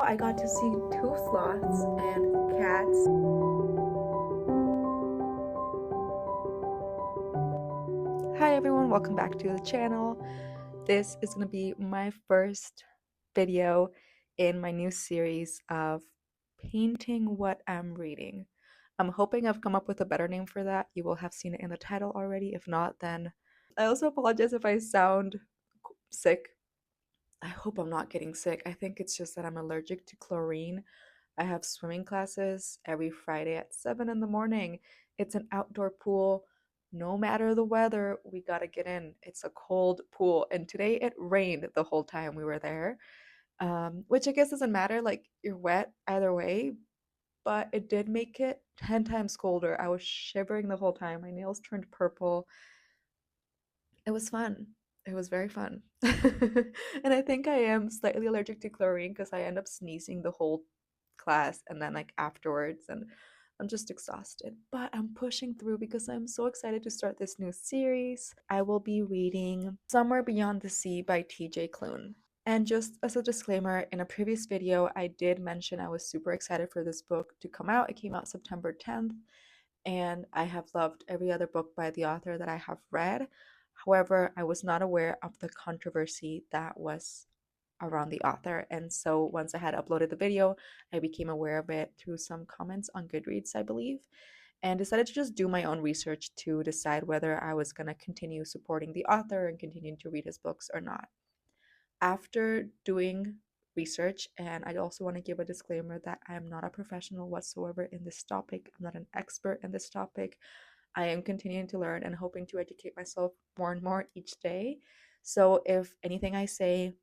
I got to see two sloths and cats. Hi everyone, welcome back to the channel. This is going to be my first video in my new series of painting what I'm reading. I'm hoping I've come up with a better name for that. You will have seen it in the title already. If not, then I also apologize if I sound sick. I hope I'm not getting sick. I think it's just that I'm allergic to chlorine. I have swimming classes every Friday at 7 in the morning. It's an outdoor pool. No matter the weather, we gotta get in. It's a cold pool. And today it rained the whole time we were there, which I guess doesn't matter. Like, you're wet either way, but it did make it 10 times colder. I was shivering the whole time. My nails turned purple. It was fun. It was very fun. And I think I am slightly allergic to chlorine because I end up sneezing the whole class and then like afterwards, and I'm just exhausted. But I'm pushing through because I'm so excited to start this new series. I will be reading Somewhere Beyond the Sea by TJ Klune. And just as a disclaimer, in a previous video, I did mention I was super excited for this book to come out. It came out September 10th, and I have loved every other book by the author that I have read. However, I was not aware of the controversy that was around the author. And so once I had uploaded the video, I became aware of it through some comments on Goodreads, I believe, and decided to just do my own research to decide whether I was going to continue supporting the author and continuing to read his books or not. After doing research, and I also want to give a disclaimer that I am not a professional whatsoever in this topic. I'm not an expert in this topic. I am continuing to learn and hoping to educate myself more and more each day. So if anything I say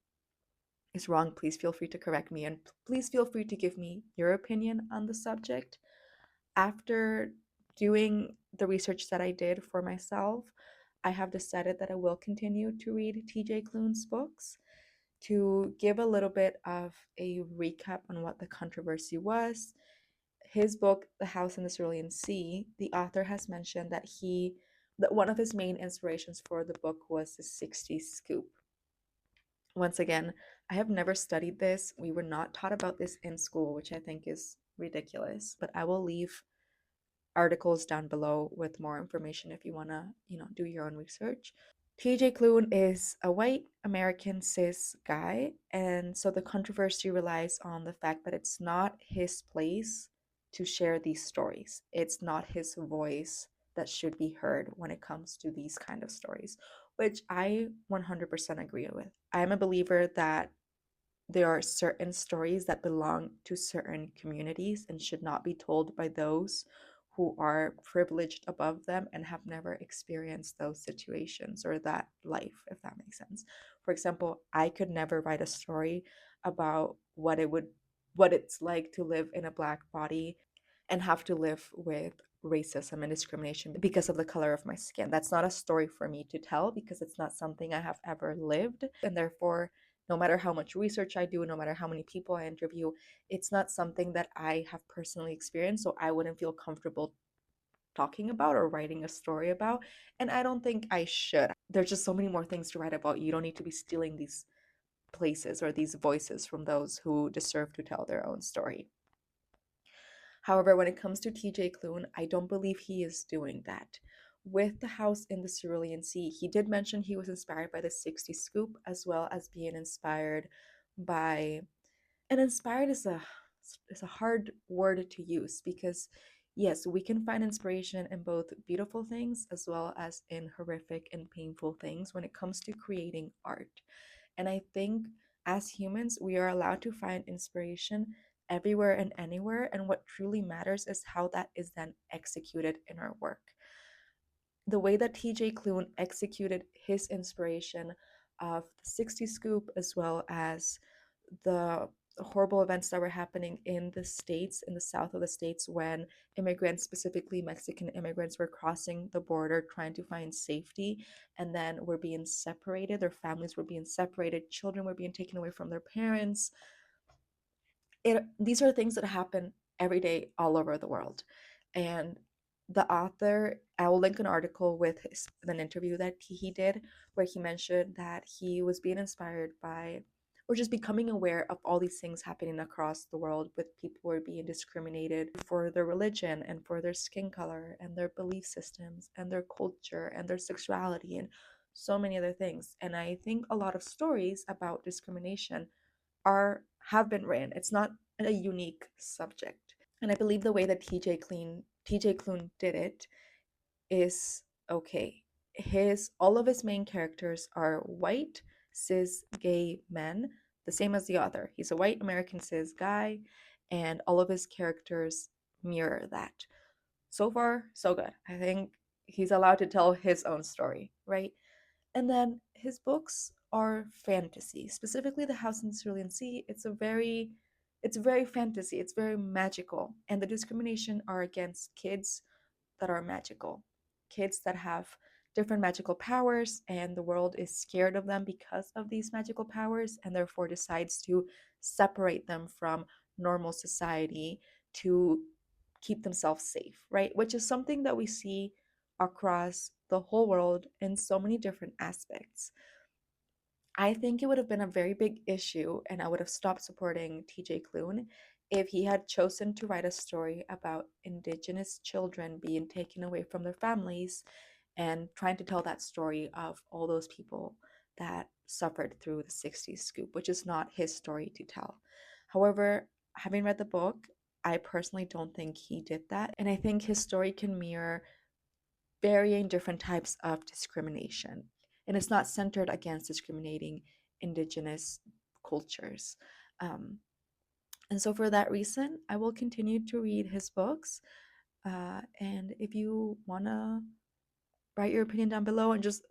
is wrong, please feel free to correct me, and please feel free to give me your opinion on the subject. After doing the research that I did for myself, I have decided that I will continue to read TJ Klune's books. To give a little bit of a recap on what the controversy was, his book, The House in the Cerulean Sea, the author has mentioned that one of his main inspirations for the book was the Sixties Scoop. Once again, I have never studied this. We were not taught about this in school, which I think is ridiculous, but I will leave articles down below with more information if you want to, do your own research. TJ Klune is a white American cis guy, and so the controversy relies on the fact that it's not his place to share these stories. It's not his voice that should be heard when it comes to these kind of stories, which I 100% agree with. I'm a believer that there are certain stories that belong to certain communities and should not be told by those who are privileged above them and have never experienced those situations or that life, if that makes sense. For example, I could never write a story about what it's like to live in a black body and have to live with racism and discrimination because of the color of my skin. That's not a story for me to tell because it's not something I have ever lived, and therefore no matter how much research I do, no matter how many people I interview, it's not something that I have personally experienced, so I wouldn't feel comfortable talking about or writing a story about. And I don't think I should. There's just so many more things to write about. You don't need to be stealing these places or these voices from those who deserve to tell their own story. However, when it comes to TJ Klune, I don't believe he is doing that. With The House in the Cerulean Sea, he did mention he was inspired by the 60s Scoop, as well as being inspired by, and inspired is a hard word to use because yes, we can find inspiration in both beautiful things as well as in horrific and painful things when it comes to creating art. And I think as humans, we are allowed to find inspiration everywhere and anywhere. And what truly matters is how that is then executed in our work. The way that TJ Klune executed his inspiration of the 60 Scoop, as well as the horrible events that were happening in the States, in the south of the States, when immigrants, specifically Mexican immigrants, were crossing the border trying to find safety and then were being separated. Their families were being separated, children were being taken away from their parents. These are things that happen every day all over the world. And the author, I will link an article with an interview that he did where he mentioned that he was being inspired by or just becoming aware of all these things happening across the world with people who are being discriminated for their religion and for their skin color and their belief systems and their culture and their sexuality and so many other things. And I think a lot of stories about discrimination have been written. It's not a unique subject. And I believe the way that TJ Klune did it is okay. All of his main characters are white, cis, gay men, the same as the author. He's a white American cis guy, and all of his characters mirror that. So far, so good. I think he's allowed to tell his own story, right? And then his books are fantasy, specifically The House in the Cerulean Sea. It's very fantasy. It's very magical, and the discrimination are against kids that are magical, kids that have different magical powers, and the world is scared of them because of these magical powers, and therefore decides to separate them from normal society to keep themselves safe, right? Which is something that we see across the whole world in so many different aspects. I think it would have been a very big issue, and I would have stopped supporting TJ Klune if he had chosen to write a story about Indigenous children being taken away from their families and trying to tell that story of all those people that suffered through the 60s scoop, which is not his story to tell. However, having read the book, I personally don't think he did that. And I think his story can mirror varying different types of discrimination. And it's not centered against discriminating Indigenous cultures. Um, and so, for that reason, I will continue to read his books. And if you want to write your opinion down below, and just,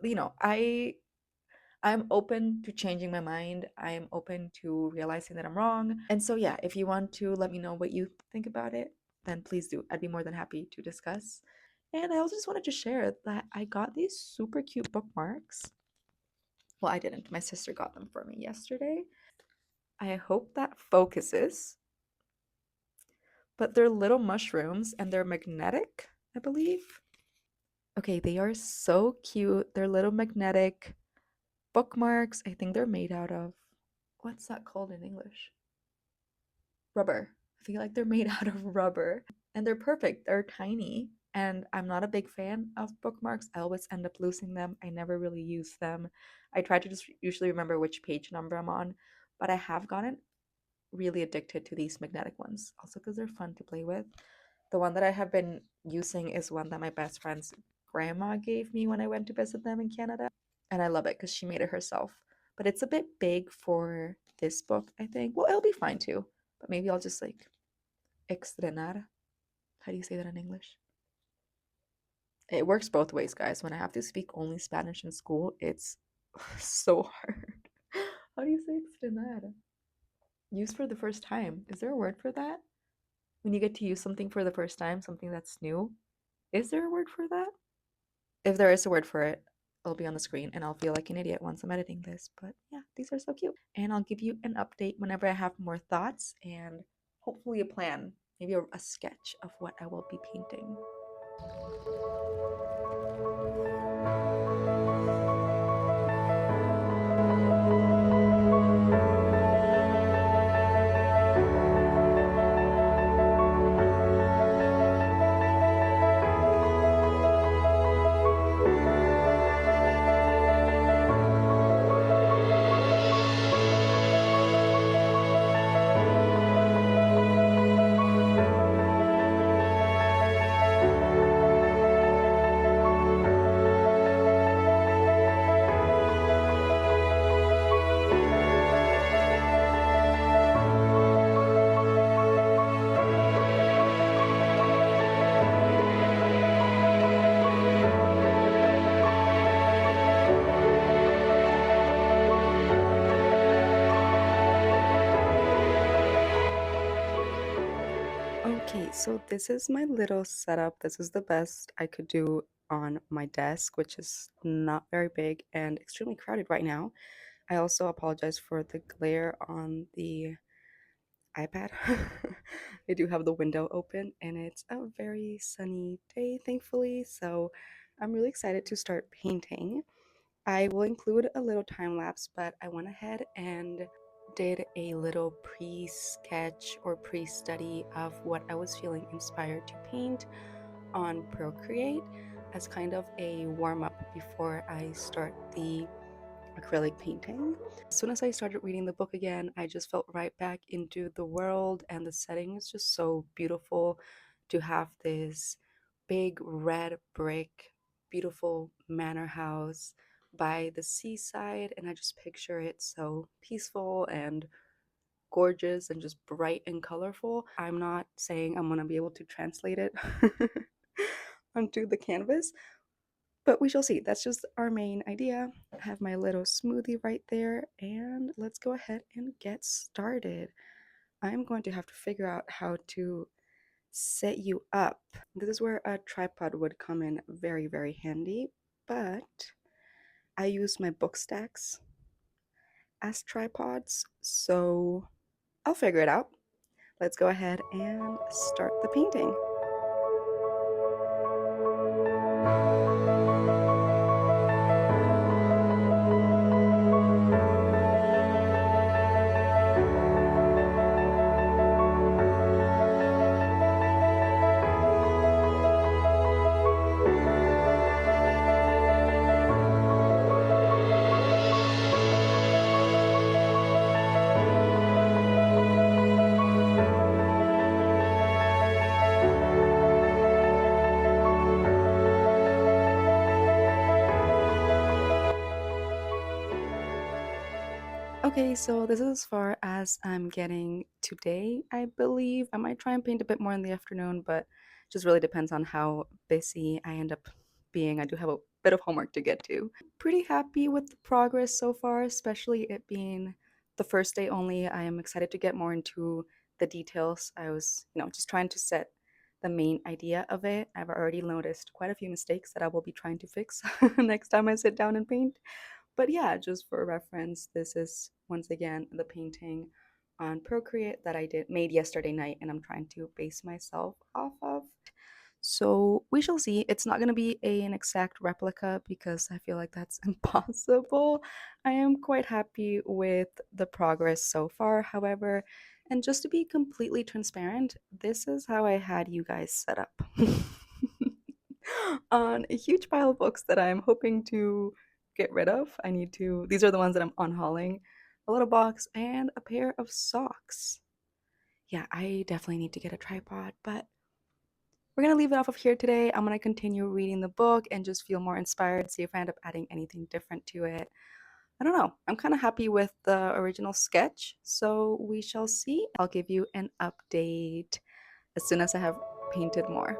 I'm open to changing my mind. I'm open to realizing that I'm wrong. And so, yeah, if you want to let me know what you think about it, then please do. I'd be more than happy to discuss. And I also just wanted to share that I got these super cute bookmarks. Well, I didn't. My sister got them for me yesterday. I hope that focuses. But they're little mushrooms and they're magnetic, I believe. Okay, they are so cute. They're little magnetic bookmarks. I think they're made out of, what's that called in English? Rubber. I feel like they're made out of rubber. And they're perfect. They're tiny. And I'm not a big fan of bookmarks. I always end up losing them. I never really use them. I try to just usually remember which page number I'm on. But I have gotten really addicted to these magnetic ones. Also because they're fun to play with. The one that I have been using is one that my best friend's grandma gave me when I went to visit them in Canada. And I love it because she made it herself. But it's a bit big for this book, I think. Well, it'll be fine too. But maybe I'll just like estrenar. How do you say that in English? It works both ways, guys. When I have to speak only Spanish in school, it's so hard. How do you say estrenar? Use for the first time. Is there a word for that? When you get to use something for the first time, something that's new? Is there a word for that? If there is a word for it, it'll be on the screen and I'll feel like an idiot once I'm editing this. But yeah, these are so cute. And I'll give you an update whenever I have more thoughts and hopefully a plan, maybe a sketch of what I will be painting. Okay, so this is my little setup. This is the best I could do on my desk, which is not very big and extremely crowded right now. I also apologize for the glare on the iPad. I do have the window open and it's a very sunny day, thankfully. So I'm really excited to start painting. I will include a little time lapse, but I went ahead and did a little pre-sketch or pre-study of what I was feeling inspired to paint on Procreate as kind of a warm-up before I start the acrylic painting. As soon as I started reading the book again, I just felt right back into the world, and the setting is just so beautiful to have this big red brick, beautiful manor house by the seaside, and I just picture it so peaceful and gorgeous and just bright and colorful. I'm not saying I'm gonna be able to translate it onto the canvas, but we shall see. That's just our main idea. I have my little smoothie right there, and let's go ahead and get started. I'm going to have to figure out how to set you up. This is where a tripod would come in very, very handy, but I use my book stacks as tripods, so I'll figure it out. Let's go ahead and start the painting. Okay, so this is as far as I'm getting today, I believe. I might try and paint a bit more in the afternoon, but just really depends on how busy I end up being. I do have a bit of homework to get to. Pretty happy with the progress so far, especially it being the first day only. I am excited to get more into the details. I was, just trying to set the main idea of it. I've already noticed quite a few mistakes that I will be trying to fix next time I sit down and paint. But yeah, just for reference, this is once again the painting on Procreate that I made yesterday night, and I'm trying to base myself off of. So we shall see. It's not going to be an exact replica because I feel like that's impossible. I am quite happy with the progress so far, however, and just to be completely transparent, this is how I had you guys set up. On a huge pile of books that I'm hoping to get rid of. These are the ones that I'm unhauling. A little box and a pair of socks. Yeah, I definitely need to get a tripod, but we're gonna leave it off of here today. I'm gonna continue reading the book and just feel more inspired, see if I end up adding anything different to it. I don't know. I'm kind of happy with the original sketch, so we shall see. I'll give you an update as soon as I have painted more.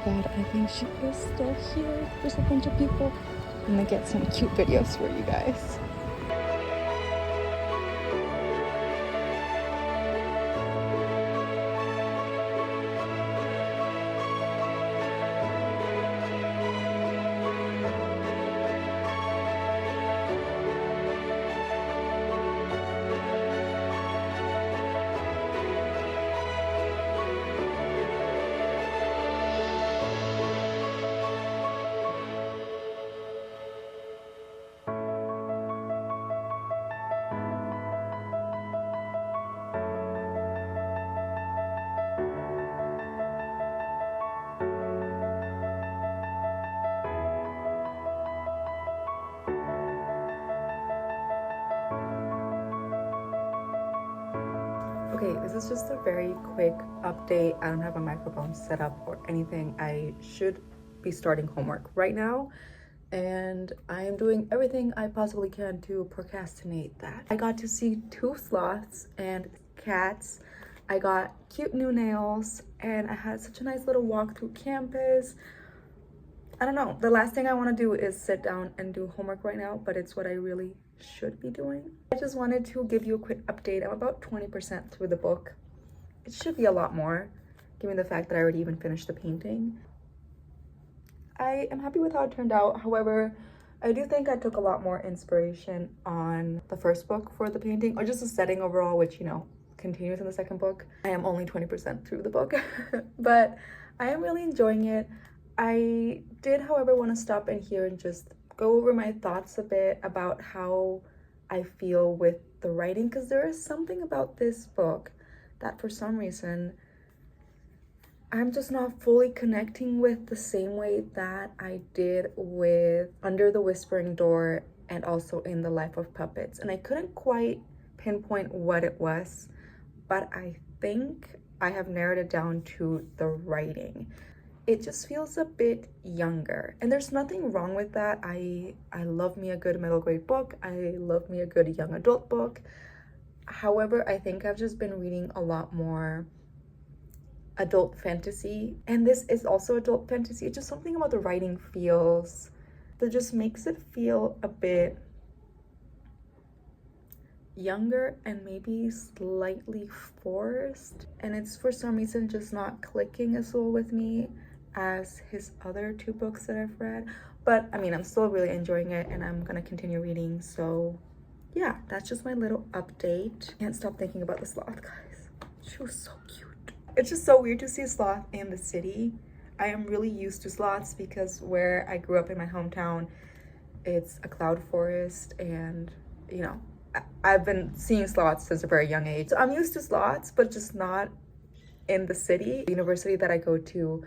god, I think she is still here. There's a bunch of people. I'm gonna get some cute videos for you guys. Okay, this is just a very quick update. I don't have a microphone set up or anything. I should be starting homework right now, and I am doing everything I possibly can to procrastinate that. I got to see 2 sloths and cats. I got cute new nails, and I had such a nice little walk through campus. I don't know, the last thing I want to do is sit down and do homework right now, but it's what I really should be doing. I just wanted to give you a quick update. I'm about 20% through the book. It should be a lot more, given the fact that I already even finished the painting. I am happy with how it turned out. However, I do think I took a lot more inspiration on the first book for the painting, or just the setting overall, which, you know, continues in the second book. I am only 20% through the book, but I am really enjoying it. I did, however, want to stop in here and just go over my thoughts a bit about how I feel with the writing, because there is something about this book that for some reason I'm just not fully connecting with the same way that I did with Under the Whispering Door and also in The Life of Puppets. And I couldn't quite pinpoint what it was, but I think I have narrowed it down to the writing. It just feels a bit younger, and there's nothing wrong with that. I love me a good middle grade book. I love me a good young adult book. However, I think I've just been reading a lot more adult fantasy, and this is also adult fantasy. It's just something about the writing feels that just makes it feel a bit younger and maybe slightly forced, and it's for some reason just not clicking as well with me as his other 2 books that I've read. But I mean, I'm still really enjoying it, and I'm gonna continue reading. So yeah, that's just my little update. Can't stop thinking about the sloth, guys. She was so cute. It's just so weird to see a sloth in the city. I am really used to sloths because where I grew up in my hometown, it's a cloud forest, and you know, I've been seeing sloths since a very young age. So I'm used to sloths, but just not in the city. The university that I go to,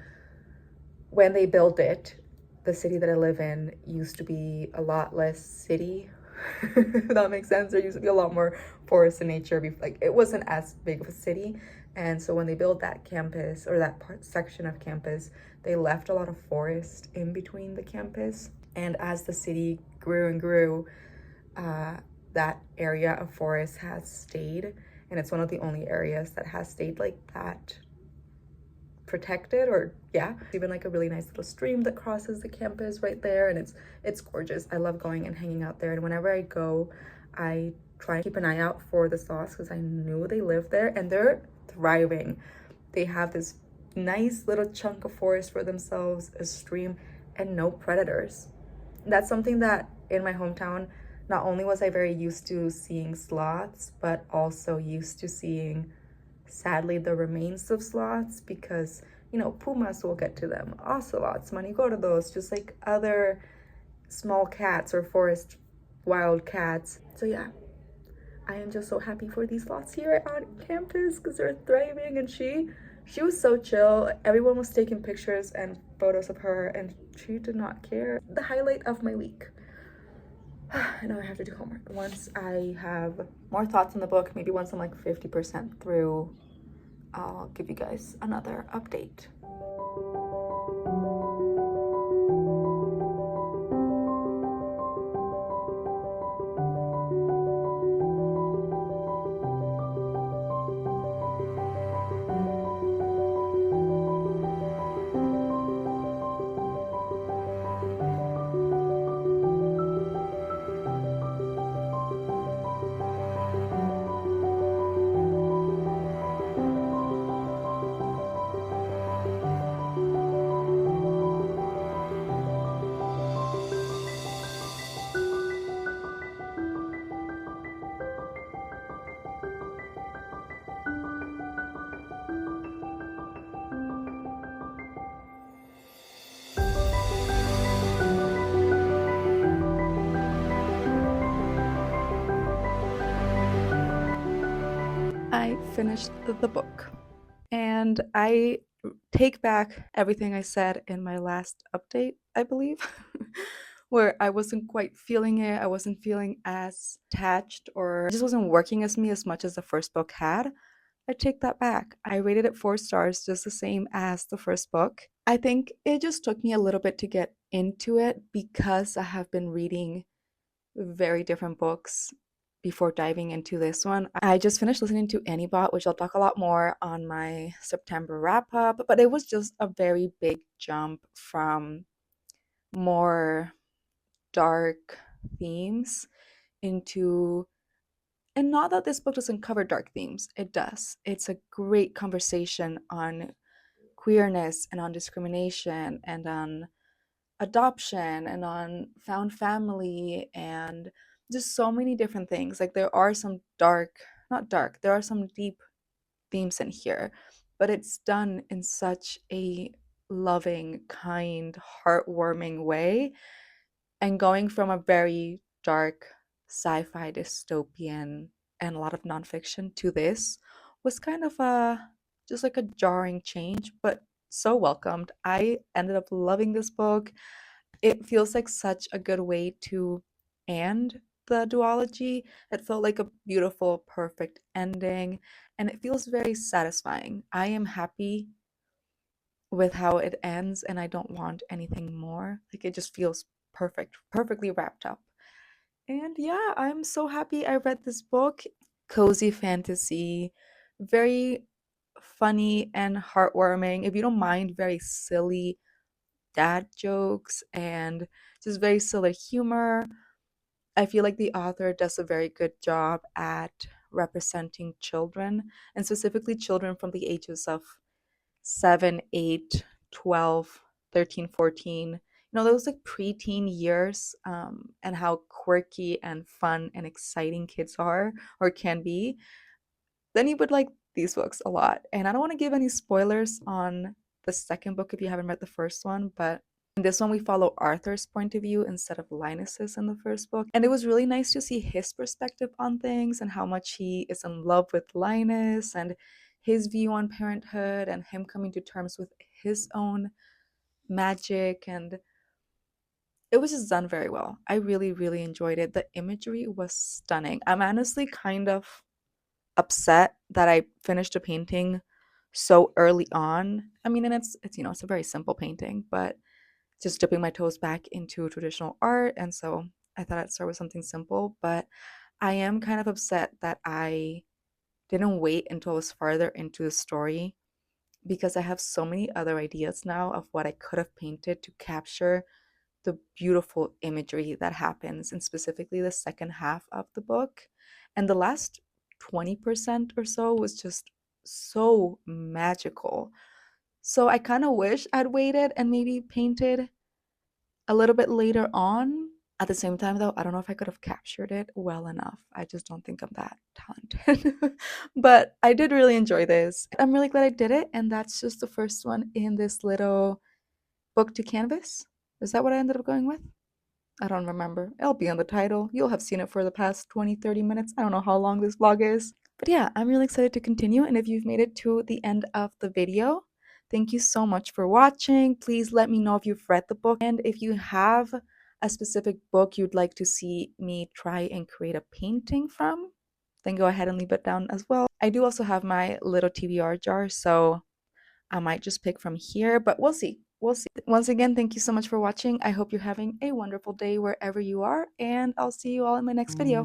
when they built it, the city that I live in used to be a lot less city. If that makes sense. There used to be a lot more forest and nature. Like, it wasn't as big of a city. And so when they built that campus, or that section of campus, they left a lot of forest in between the campus. And as the city grew and grew, that area of forest has stayed. And it's one of the only areas that has stayed like that, protected. Or yeah, even like a really nice little stream that crosses the campus right there, and it's gorgeous. I love going and hanging out there, and whenever I go, I try and keep an eye out for the sloths because I knew they live there, and they're thriving. They have this nice little chunk of forest for themselves, a stream, and no predators. That's something that in my hometown, not only was I very used to seeing sloths, but also used to seeing, sadly, the remains of sloths, because, you know, pumas will get to them, ocelots, manigordos, just like other small cats or forest wild cats. So yeah, I am just so happy for these sloths here on campus because they're thriving, and she was so chill. Everyone was taking pictures and photos of her, and she did not care. The highlight of my week. I know I have to do homework. Once I have more thoughts on the book, maybe once I'm like 50% through, I'll give you guys another update. I finished the book. And I take back everything I said in my last update, I believe, where I wasn't quite feeling it. I wasn't feeling as attached, or it just wasn't working as me as much as the first book had. I take that back. I rated it 4 stars, just the same as the first book. I think it just took me a little bit to get into it because I have been reading very different books before diving into this one. I just finished listening to Anybot, which I'll talk a lot more on my September wrap up, but it was just a very big jump from more dark themes into, and not that this book doesn't cover dark themes, it does. It's a great conversation on queerness and on discrimination and on adoption and on found family and just so many different things. Like there are some dark, not dark, there are some deep themes in here, but it's done in such a loving, kind, heartwarming way. And going from a very dark sci-fi dystopian and a lot of nonfiction to this was kind of a just like a jarring change, but so welcomed. I ended up loving this book. It feels like such a good way to end the duology. It felt like a beautiful, perfect ending, and it feels very satisfying. I am happy with how it ends, and I don't want anything more. Like it just feels perfect, perfectly wrapped up. And yeah, I'm so happy I read this book. Cozy fantasy, very funny and heartwarming. If you don't mind very silly dad jokes and just very silly humor. I feel like the author does a very good job at representing children, and specifically children from the ages of 7, 8, 12, 13, 14. Those like preteen years, and how quirky and fun and exciting kids are or can be. Then you would like these books a lot. And I don't want to give any spoilers on the second book if you haven't read the first one, but in this one we follow Arthur's point of view instead of Linus's in the first book. And it was really nice to see his perspective on things and how much he is in love with Linus and his view on parenthood and him coming to terms with his own magic. And it was just done very well. I really, really enjoyed it. The imagery was stunning. I'm honestly kind of upset that I finished a painting so early on. I mean, and it's a very simple painting, but just dipping my toes back into traditional art, and so I thought I'd start with something simple. But I am kind of upset that I didn't wait until I was farther into the story because I have so many other ideas now of what I could have painted to capture the beautiful imagery that happens in specifically the second half of the book. And the last 20% or so was just so magical. So I kind of wish I'd waited and maybe painted a little bit later on. At the same time, though, I don't know if I could have captured it well enough. I just don't think I'm that talented. But I did really enjoy this. I'm really glad I did it. And that's just the first one in this little book to canvas. Is that what I ended up going with? I don't remember. It'll be on the title. You'll have seen it for the past 20, 30 minutes. I don't know how long this vlog is. But yeah, I'm really excited to continue. And if you've made it to the end of the video, thank you so much for watching. Please let me know if you've read the book. And if you have a specific book you'd like to see me try and create a painting from, then go ahead and leave it down as well. I do also have my little TBR jar, so I might just pick from here, but we'll see. We'll see. Once again, thank you so much for watching. I hope you're having a wonderful day wherever you are, and I'll see you all in my next video.